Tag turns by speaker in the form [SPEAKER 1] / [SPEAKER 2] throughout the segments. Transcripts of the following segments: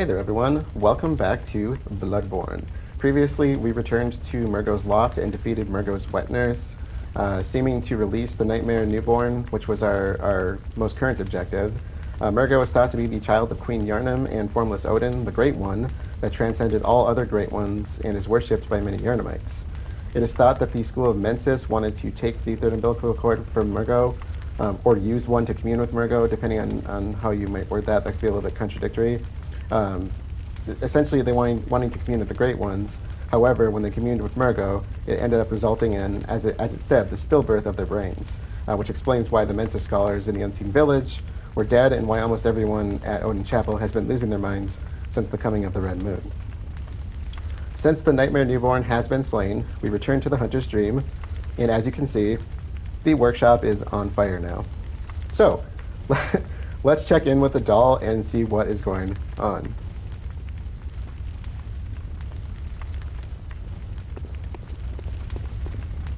[SPEAKER 1] Hey there everyone, welcome back to Bloodborne. Previously, we returned to Murgo's loft and defeated Murgo's wet nurse, seeming to release the Nightmare Newborn, which was our most current objective. Murgo was thought to be the child of Queen Yharnam and Formless Odin, the Great One, that transcended all other Great Ones and is worshipped by many Yharnamites. It is thought that the school of Mensis wanted to take the third umbilical cord from Murgo, or use one to commune with Murgo, depending on how you might word that. That could be a little bit contradictory. Essentially, they wanting to commune with the Great Ones. However, when they communed with Murgo, it ended up resulting in, as it said, the stillbirth of their brains, which explains why the Mensa scholars in the Unseen Village were dead and why almost everyone at Odin Chapel has been losing their minds since the coming of the Red Moon. Since the Nightmare Newborn has been slain, we return to the Hunter's Dream, and as you can see, the workshop is on fire now. So, let's check in with the doll and see what is going on.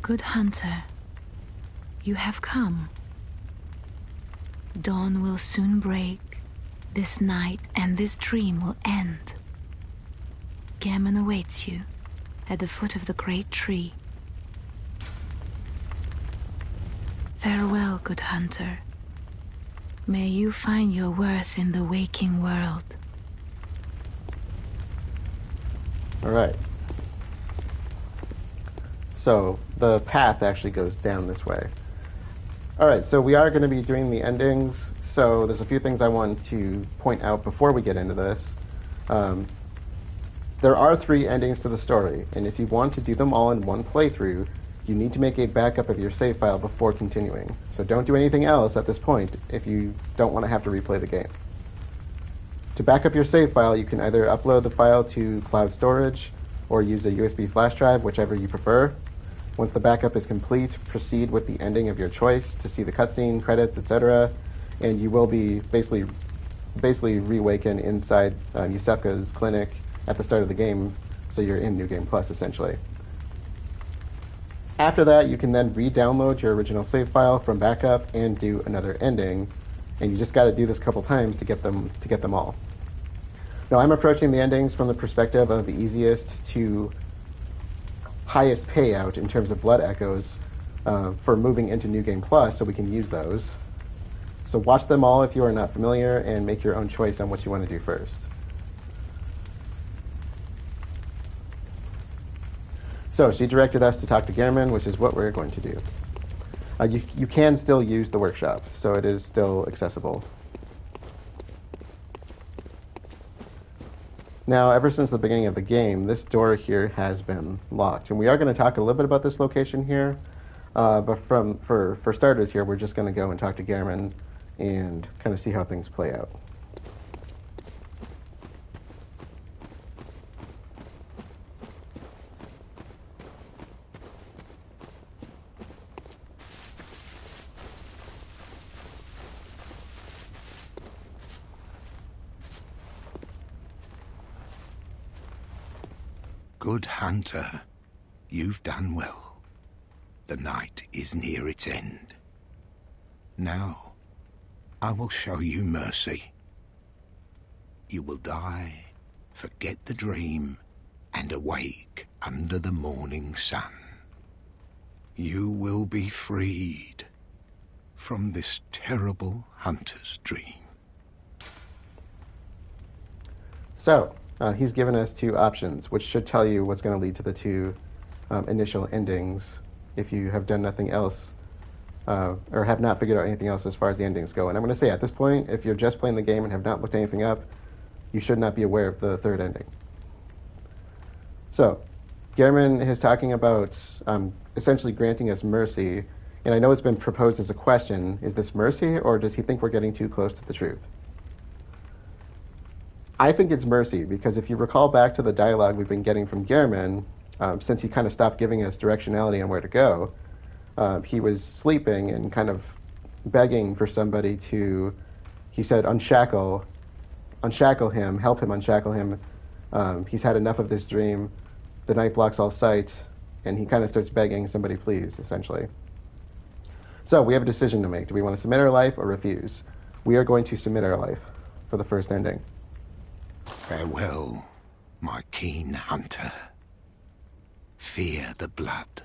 [SPEAKER 2] Good hunter, you have come. Dawn will soon break. This night and this dream will end. Gehrman awaits you at the foot of the great tree. Farewell, good hunter. May you find your worth in the waking world.
[SPEAKER 1] All right. So the path actually goes down this way. All right, so we are going to be doing the endings. So there's a few things I want to point out before we get into this. There are 3 endings to the story, and if you want to do them all in one playthrough, you need to make a backup of your save file before continuing. So don't do anything else at this point if you don't want to have to replay the game. To back up your save file, you can either upload the file to cloud storage or use a USB flash drive, whichever you prefer. Once the backup is complete, proceed with the ending of your choice to see the cutscene, credits, etc., and you will be basically reawakened inside Iosefka's clinic at the start of the game, so you're in New Game Plus, essentially. After that, you can then re-download your original save file from backup and do another ending, and you just got to do this a couple times to get them all. Now, I'm approaching the endings from the perspective of the easiest to highest payout in terms of blood echoes for moving into New Game Plus, so we can use those. So watch them all if you are not familiar, and make your own choice on what you want to do first. So she directed us to talk to Gehrman, which is what we're going to do. You can still use the workshop, so it is still accessible. Now, ever since the beginning of the game, this door here has been locked, and we are going to talk a little bit about this location here, but for starters here, we're just going to go and talk to Gehrman and kind of see how things play out.
[SPEAKER 3] Good hunter, you've done well. The night is near its end. Now, I will show you mercy. You will die, forget the dream, and awake under the morning sun. You will be freed from this terrible hunter's dream.
[SPEAKER 1] So, he's given us 2 options, which should tell you what's going to lead to the 2 initial endings if you have done nothing else or have not figured out anything else as far as the endings go. And I'm going to say at this point, if you're just playing the game and have not looked anything up, you should not be aware of the 3rd ending. So, Gehrman is talking about essentially granting us mercy, and I know it's been proposed as a question, is this mercy, or does he think we're getting too close to the truth? I think it's mercy, because if you recall back to the dialogue we've been getting from Gehrman, since he kind of stopped giving us directionality on where to go, he was sleeping and kind of begging for somebody to, he said, unshackle him, help him unshackle him. He's had enough of this dream. The night blocks all sight, and he kind of starts begging somebody please, essentially. So we have a decision to make. Do we want to submit our life or refuse? We are going to submit our life for the first ending.
[SPEAKER 3] Farewell, my keen hunter. Fear the blood.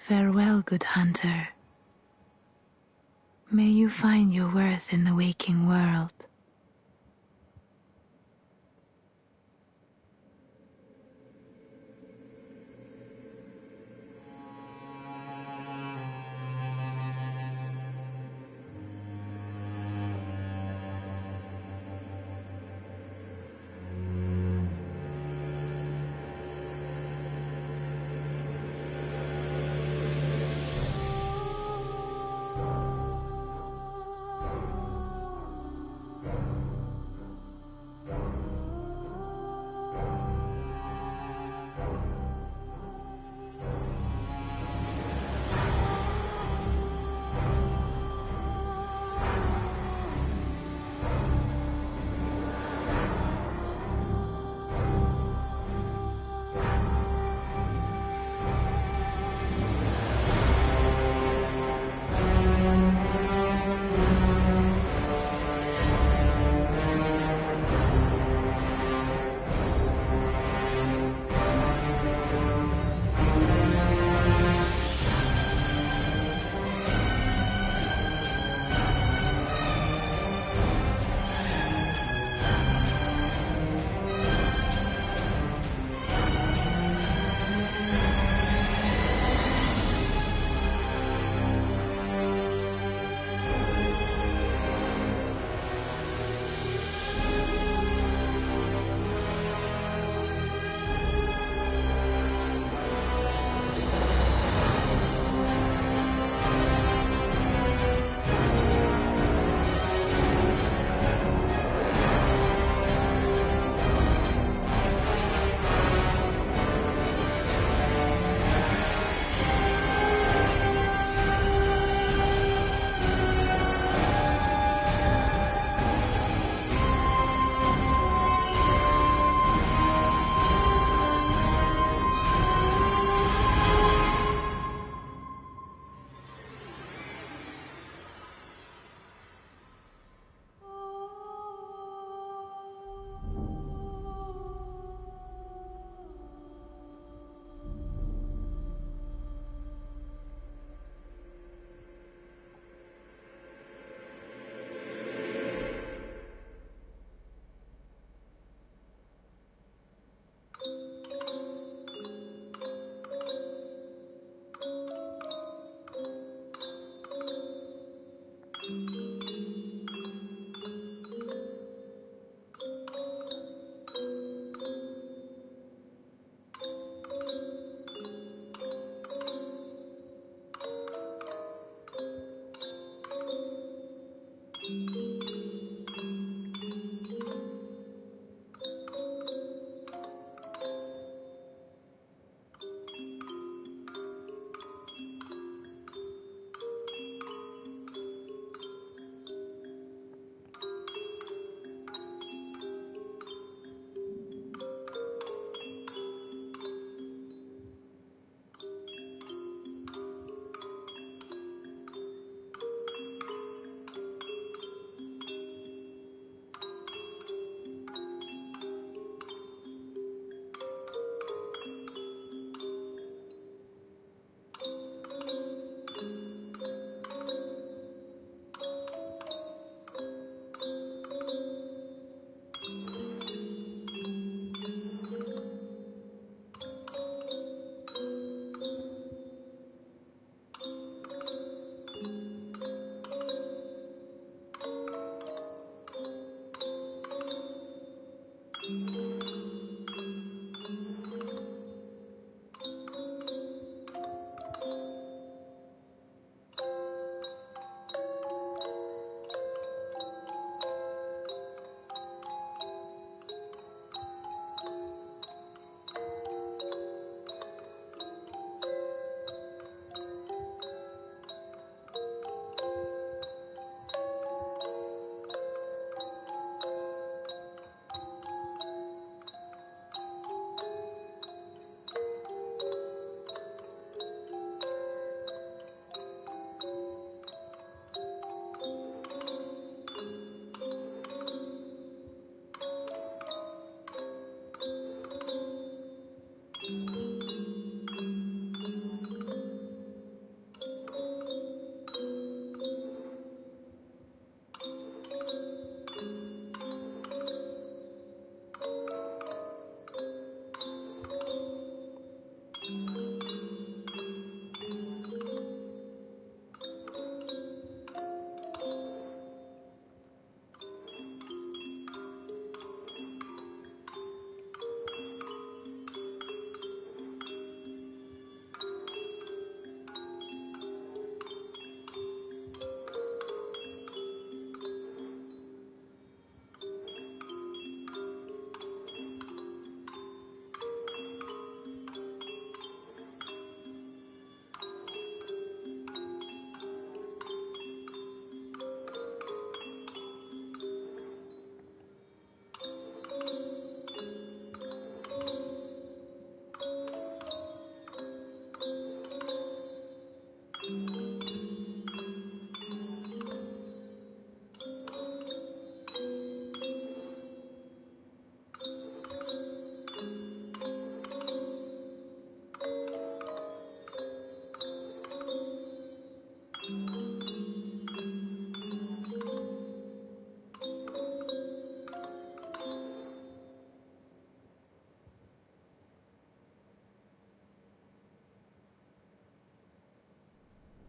[SPEAKER 2] Farewell, good hunter. May you find your worth in the waking world.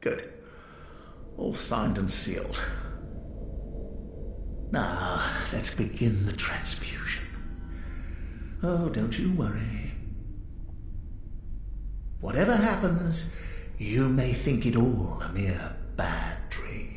[SPEAKER 4] Good. All signed and sealed. Now, let's begin the transfusion. Oh, don't you worry. Whatever happens, you may think it all a mere bad dream.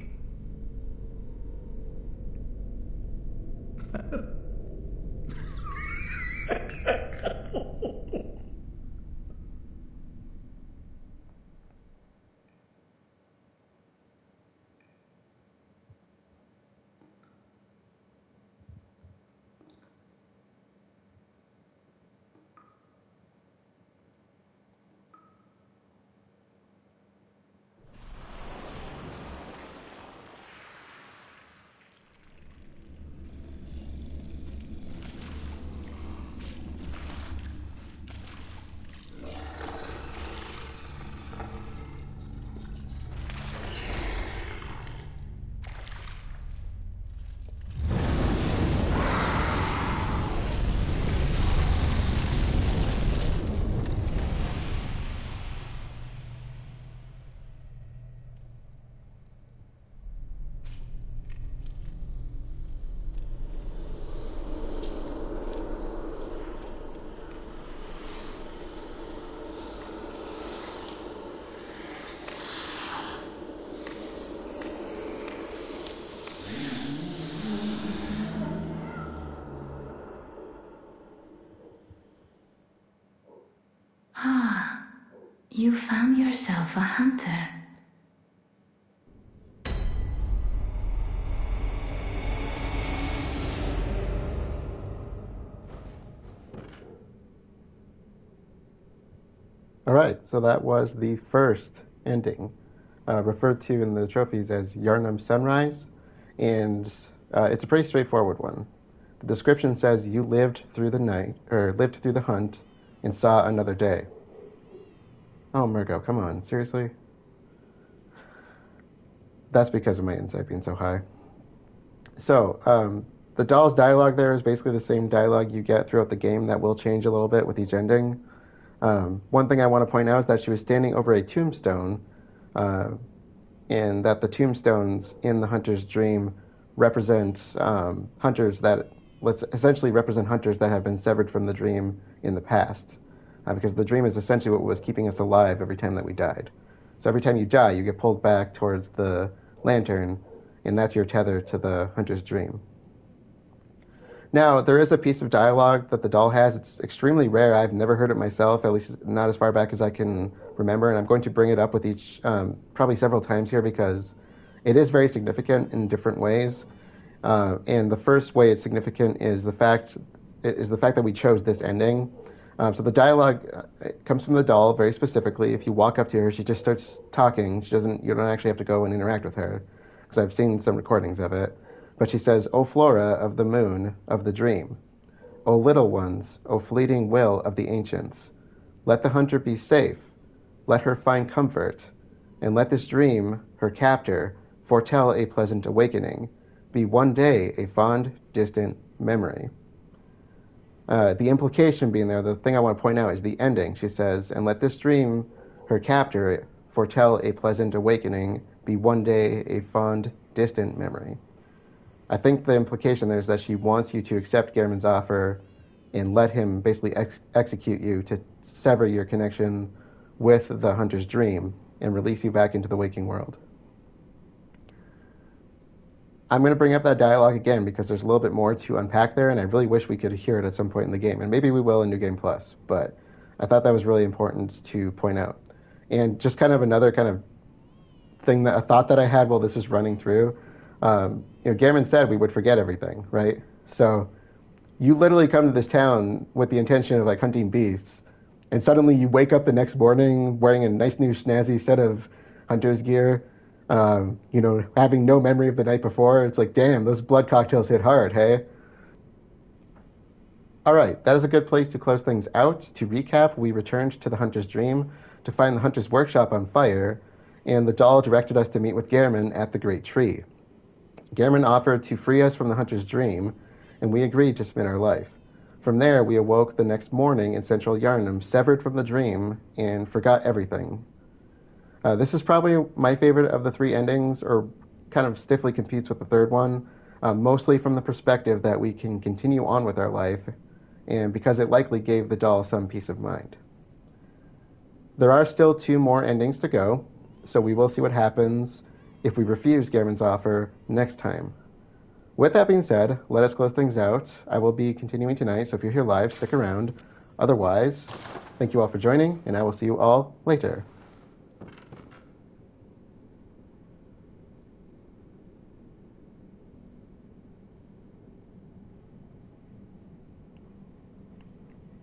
[SPEAKER 2] Ah, you found yourself a hunter.
[SPEAKER 1] Alright, so that was the first ending, referred to in the trophies as Yharnam Sunrise, and it's a pretty straightforward one. The description says you lived through the night, or lived through the hunt, and saw another day. Oh, Murgo, come on, seriously? That's because of my insight being so high. So, the doll's dialogue there is basically the same dialogue you get throughout the game that will change a little bit with each ending. One thing I want to point out is that she was standing over a tombstone, and that the tombstones in the hunter's dream represent hunters that, let's essentially represent hunters that have been severed from the dream in the past. Because the dream is essentially what was keeping us alive every time that we died. So every time you die, you get pulled back towards the lantern, and that's your tether to the hunter's dream. Now, there is a piece of dialogue that the doll has. It's extremely rare. I've never heard it myself, at least not as far back as I can remember, and I'm going to bring it up with each, probably several times here, because it is very significant in different ways. And the first way it's significant is the fact that we chose this ending. So the dialogue comes from the doll very specifically. If you walk up to her, she just starts talking. You don't actually have to go and interact with her, because I've seen some recordings of it. But she says, "O Flora of the moon, of the dream, O little ones, O fleeting will of the ancients, let the hunter be safe, let her find comfort, and let this dream, her captor, foretell a pleasant awakening, be one day a fond, distant memory." The implication being there, the thing I want to point out is the ending. She says, "And let this dream, her captor, foretell a pleasant awakening, be one day a fond, distant memory." I think the implication there is that she wants you to accept Gehrman's offer and let him basically execute you to sever your connection with the hunter's dream and release you back into the waking world. I'm going to bring up that dialogue again because there's a little bit more to unpack there, and I really wish we could hear it at some point in the game. And maybe we will in New Game Plus, but I thought that was really important to point out. And just kind of another kind of thing, that a thought that I had while this was running through, Gehrman said we would forget everything, right? So you literally come to this town with the intention of like hunting beasts, and suddenly you wake up the next morning wearing a nice new snazzy set of hunter's gear, having no memory of the night before. It's like, damn, those blood cocktails hit hard, hey? All right, that is a good place to close things out. To recap, we returned to the hunter's dream to find the hunter's workshop on fire, and the doll directed us to meet with Gehrman at the Great Tree. Gehrman offered to free us from the hunter's dream, and we agreed to spend our life. From there, we awoke the next morning in central Yharnam, severed from the dream, and forgot everything. This is probably my favorite of the three endings, or kind of stiffly competes with the third one, mostly from the perspective that we can continue on with our life, and because it likely gave the doll some peace of mind. There are still two more endings to go, so we will see what happens if we refuse Gehrman's offer next time. With that being said, let us close things out. I will be continuing tonight, so if you're here live, stick around. Otherwise, thank you all for joining, and I will see you all later.